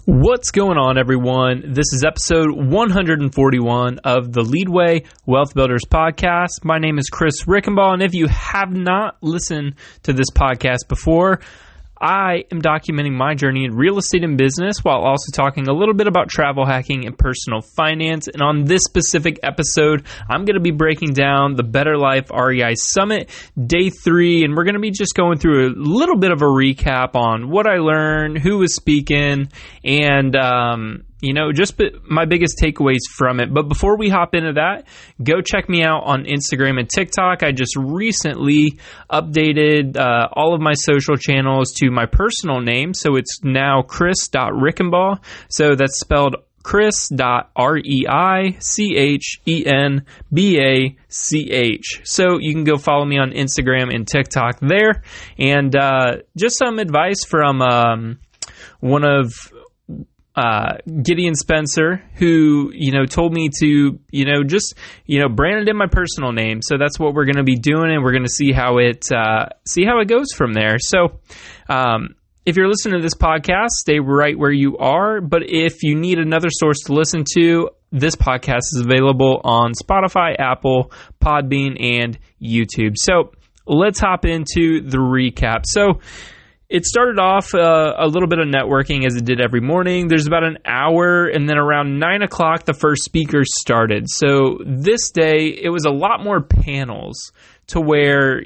What's going on, everyone? This is episode 141 of the Leadway Wealth Builders podcast. My name is Chris Rickenbaugh, and if you have not listened to this podcast before, I am documenting my journey in real estate and business while also talking a little bit about travel hacking and personal finance. And on this specific episode, I'm going to be breaking down the Better Life REI Summit, day 3, and we're going to be just going through a little bit of a recap on what I learned, who was speaking, and just my biggest takeaways from it. But before we hop into that, go check me out on Instagram and TikTok. I just recently updated all of my social channels to my personal name. So it's now chris.rickenbaugh. So that's spelled chris.reicchenbach. So you can go follow me on Instagram and TikTok there. And just some advice from one of Gideon Spencer, who, told me to, brand it in my personal name. So that's what we're going to be doing, and we're going to see how it goes from there. So, if you're listening to this podcast, stay right where you are. But if you need another source to listen to, this podcast is available on Spotify, Apple, Podbean, and YouTube. So let's hop into the recap. So it started off a little bit of networking as it did every morning. There's about an hour, and then around 9 o'clock, the first speaker started. So this day, it was a lot more panels to where,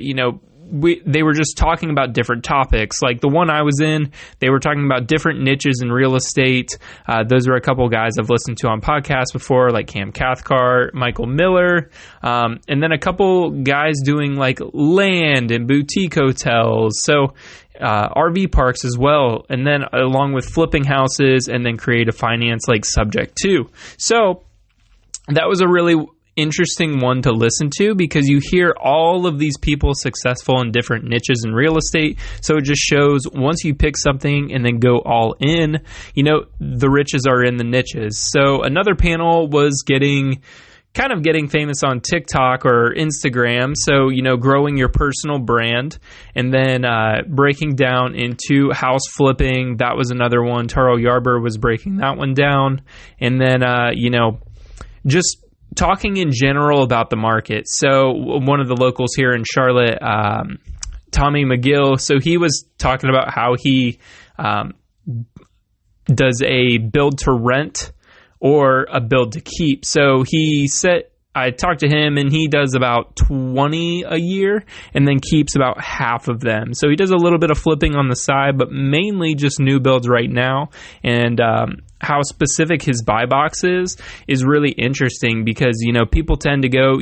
they were just talking about different topics. Like the one I was in, they were talking about different niches in real estate. Those are a couple guys I've listened to on podcasts before, like Cam Cathcart, Michael Miller, and then a couple guys doing like land and boutique hotels. So RV parks as well, and then along with flipping houses and then creative finance like subject too. So that was a really interesting one to listen to because you hear all of these people successful in different niches in real estate. So it just shows once you pick something and then go all in, the riches are in the niches. So another panel was getting famous on TikTok or Instagram. So, growing your personal brand, and then breaking down into house flipping. That was another one. Taro Yarber was breaking that one down. And then, just talking in general about the market. So one of the locals here in Charlotte, Tommy McGill, so he was talking about how he does a build to rent or a build to keep. So I talked to him, and he does about 20 a year and then keeps about half of them. So he does a little bit of flipping on the side, but mainly just new builds right now. And how specific his buy box is really interesting because, people tend to go,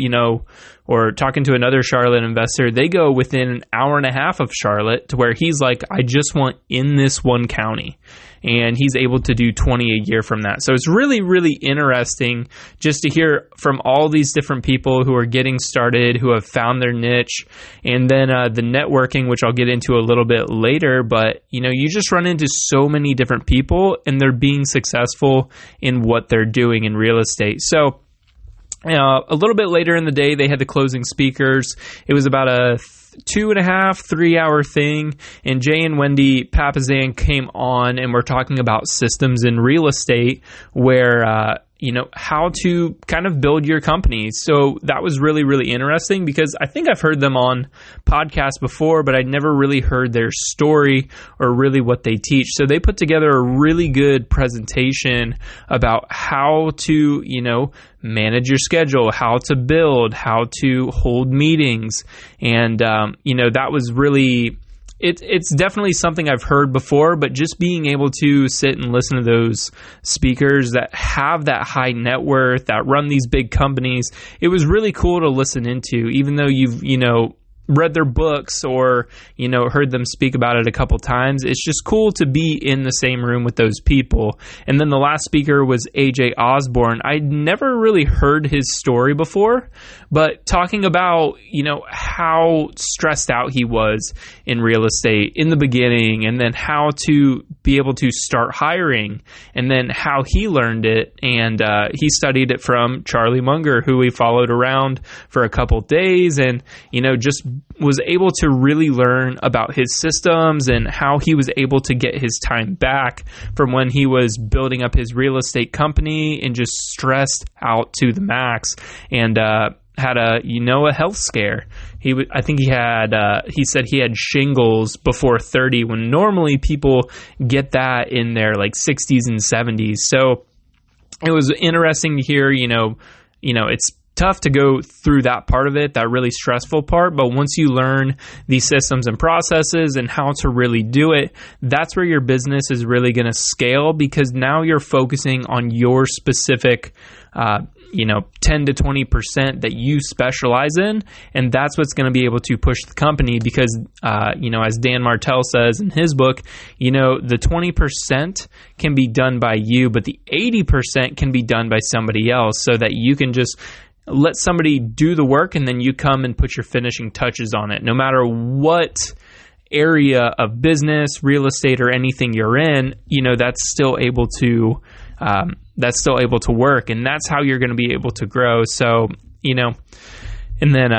or talking to another Charlotte investor, they go within an hour and a half of Charlotte to where he's like, I just want in this one county. And he's able to do 20 a year from that. So it's really, really interesting just to hear from all these different people who are getting started, who have found their niche, and then the networking, which I'll get into a little bit later. But, you just run into so many different people, and they're being successful in what they're doing in real estate. So a little bit later in the day, they had the closing speakers. It was about a 2.5-3 hour thing, and Jay and Wendy Papazan came on and we're talking about systems in real estate where how to kind of build your company. So that was really, really interesting because I think I've heard them on podcasts before, but I'd never really heard their story or really what they teach. So they put together a really good presentation about how to, manage your schedule, how to build, how to hold meetings. And, that was really, it's definitely something I've heard before, but just being able to sit and listen to those speakers that have that high net worth, that run these big companies, it was really cool to listen into, even though you've, read their books or, heard them speak about it a couple times. It's just cool to be in the same room with those people. And then the last speaker was AJ Osborne. I'd never really heard his story before, but talking about, how stressed out he was in real estate in the beginning, and then how to be able to start hiring, and then how he learned it. And he studied it from Charlie Munger, who we followed around for a couple days, and, just was able to really learn about his systems and how he was able to get his time back from when he was building up his real estate company and just stressed out to the max, and had a health scare. He said he had shingles before 30, when normally people get that in their like 60s and 70s. So it was interesting to hear, it's tough to go through that part of it, that really stressful part. But once you learn these systems and processes and how to really do it, that's where your business is really going to scale, because now you're focusing on your specific 10 to 20% that you specialize in. And that's what's going to be able to push the company, because, as Dan Martell says in his book, the 20% can be done by you, but the 80% can be done by somebody else, so that you can just let somebody do the work and then you come and put your finishing touches on it. No matter what area of business, real estate, or anything you're in, that's still able to work, and that's how you're going to be able to grow. So, and then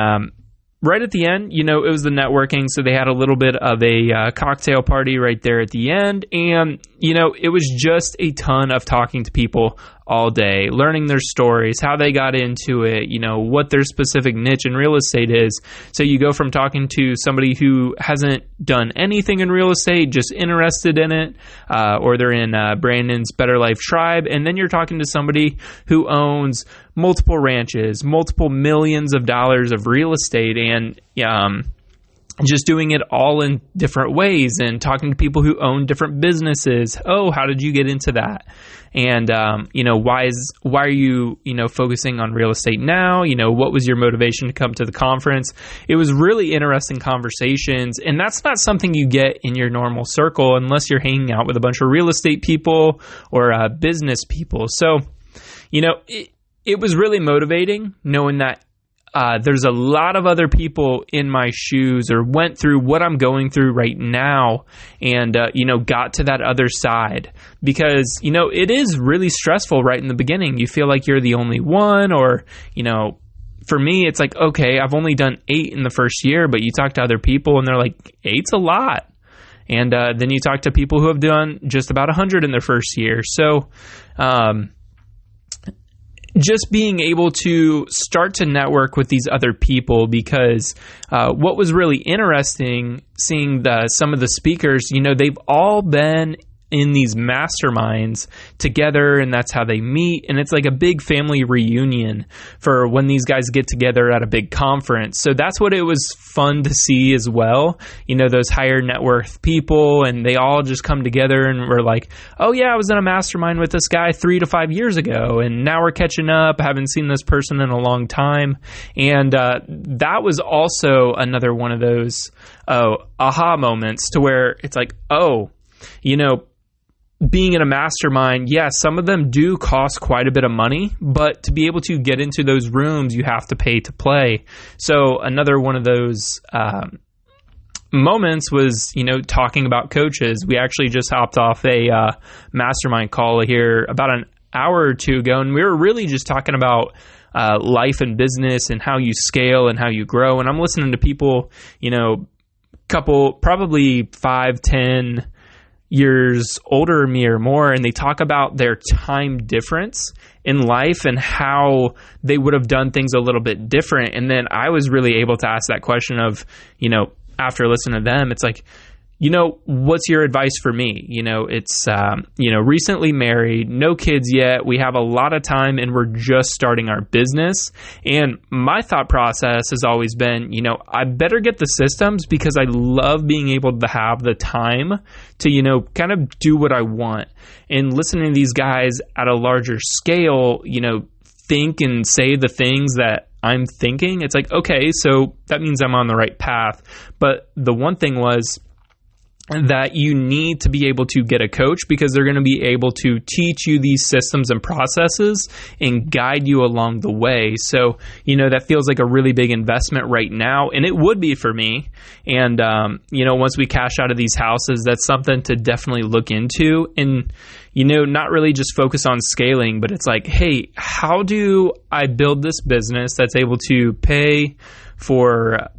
right at the end, it was the networking. So they had a little bit of a cocktail party right there at the end. And, it was just a ton of talking to people all day, learning their stories, how they got into it, what their specific niche in real estate is. So you go from talking to somebody who hasn't done anything in real estate, just interested in it, or they're in Brandon's Better Life Tribe, and then you're talking to somebody who owns multiple ranches, multiple millions of dollars of real estate, and just doing it all in different ways, and talking to people who own different businesses. Oh, how did you get into that? And, why are you, focusing on real estate now? What was your motivation to come to the conference? It was really interesting conversations. And that's not something you get in your normal circle unless you're hanging out with a bunch of real estate people or business people. So, it was really motivating knowing that there's a lot of other people in my shoes, or went through what I'm going through right now, and, got to that other side, because, it is really stressful right in the beginning. You feel like you're the only one, or, for me, it's like, okay, I've only done 8 in the first year, but you talk to other people and they're like, 8's a lot. And then you talk to people who have done just about 100 in their first year. So, just being able to start to network with these other people, because what was really interesting, seeing some of the speakers, they've all been in these masterminds together, and that's how they meet. And it's like a big family reunion for when these guys get together at a big conference. So that's what it was fun to see as well. Those higher net worth people, and they all just come together and we're like, oh yeah, I was in a mastermind with this guy 3 to 5 years ago, and now we're catching up. I haven't seen this person in a long time. And that was also another one of those aha moments, to where it's like, being in a mastermind, yes, some of them do cost quite a bit of money, but to be able to get into those rooms, you have to pay to play. So another one of those moments was, talking about coaches. We actually just hopped off a mastermind call here about an hour or two ago, and we were really just talking about life and business and how you scale and how you grow. And I'm listening to people, probably 5-10 years older than me or more, and they talk about their time difference in life and how they would have done things a little bit different. And then I was really able to ask that question of, after listening to them, it's like, what's your advice for me? It's, recently married, no kids yet. We have a lot of time and we're just starting our business. And my thought process has always been, I better get the systems, because I love being able to have the time to, kind of do what I want. And listening to these guys at a larger scale, think and say the things that I'm thinking, it's like, okay, so that means I'm on the right path. But the one thing was that you need to be able to get a coach, because they're going to be able to teach you these systems and processes and guide you along the way. So, that feels like a really big investment right now, and it would be for me. And, once we cash out of these houses, that's something to definitely look into, and, not really just focus on scaling, but it's like, hey, how do I build this business that's able to pay for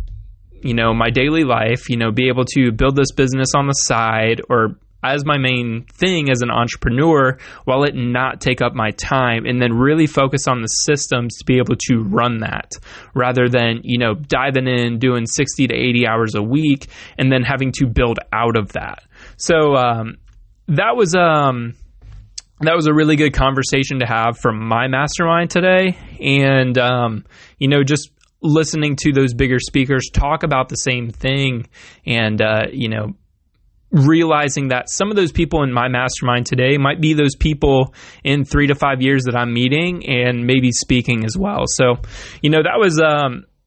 my daily life, be able to build this business on the side or as my main thing as an entrepreneur, while it not take up my time, and then really focus on the systems to be able to run that rather than, diving in, doing 60 to 80 hours a week and then having to build out of that. So that was a really good conversation to have from my mastermind today. And, just listening to those bigger speakers talk about the same thing and, realizing that some of those people in my mastermind today might be those people in 3 to 5 years that I'm meeting and maybe speaking as well. So, that was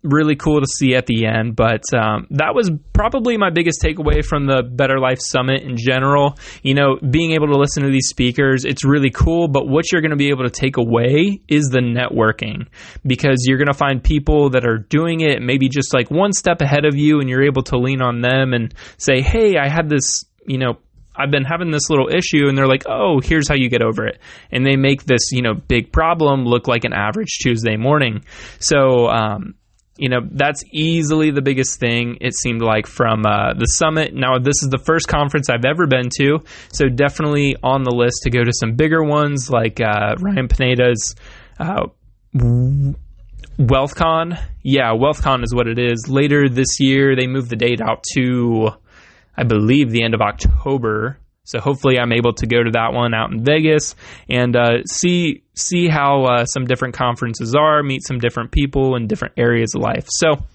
really cool to see at the end. But that was probably my biggest takeaway from the Better Life Summit in general. Being able to listen to these speakers, it's really cool. But what you're going to be able to take away is the networking, because you're going to find people that are doing it maybe just like one step ahead of you, and you're able to lean on them and say, hey, I had this, I've been having this little issue, and they're like, oh, here's how you get over it. And they make this, big problem look like an average Tuesday morning. So, that's easily the biggest thing, it seemed like, from the summit. Now, this is the first conference I've ever been to, so definitely on the list to go to some bigger ones like Ryan Pineda's WealthCon. Yeah, WealthCon is what it is. Later this year, they moved the date out to, I believe, the end of October. So hopefully I'm able to go to that one out in Vegas and see how some different conferences are, meet some different people in different areas of life. So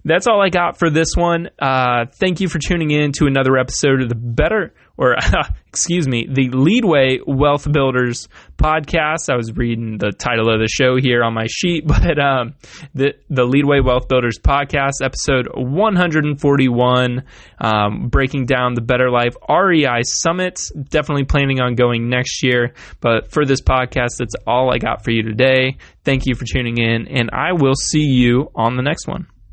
that's all I got for this one. Thank you for tuning in to another episode of the Leadway Wealth Builders podcast. I was reading the title of the show here on my sheet, but the Leadway Wealth Builders podcast, episode 141, breaking down the Better Life REI Summit. Definitely planning on going next year, but for this podcast, that's all I got for you today. Thank you for tuning in, and I will see you on the next one.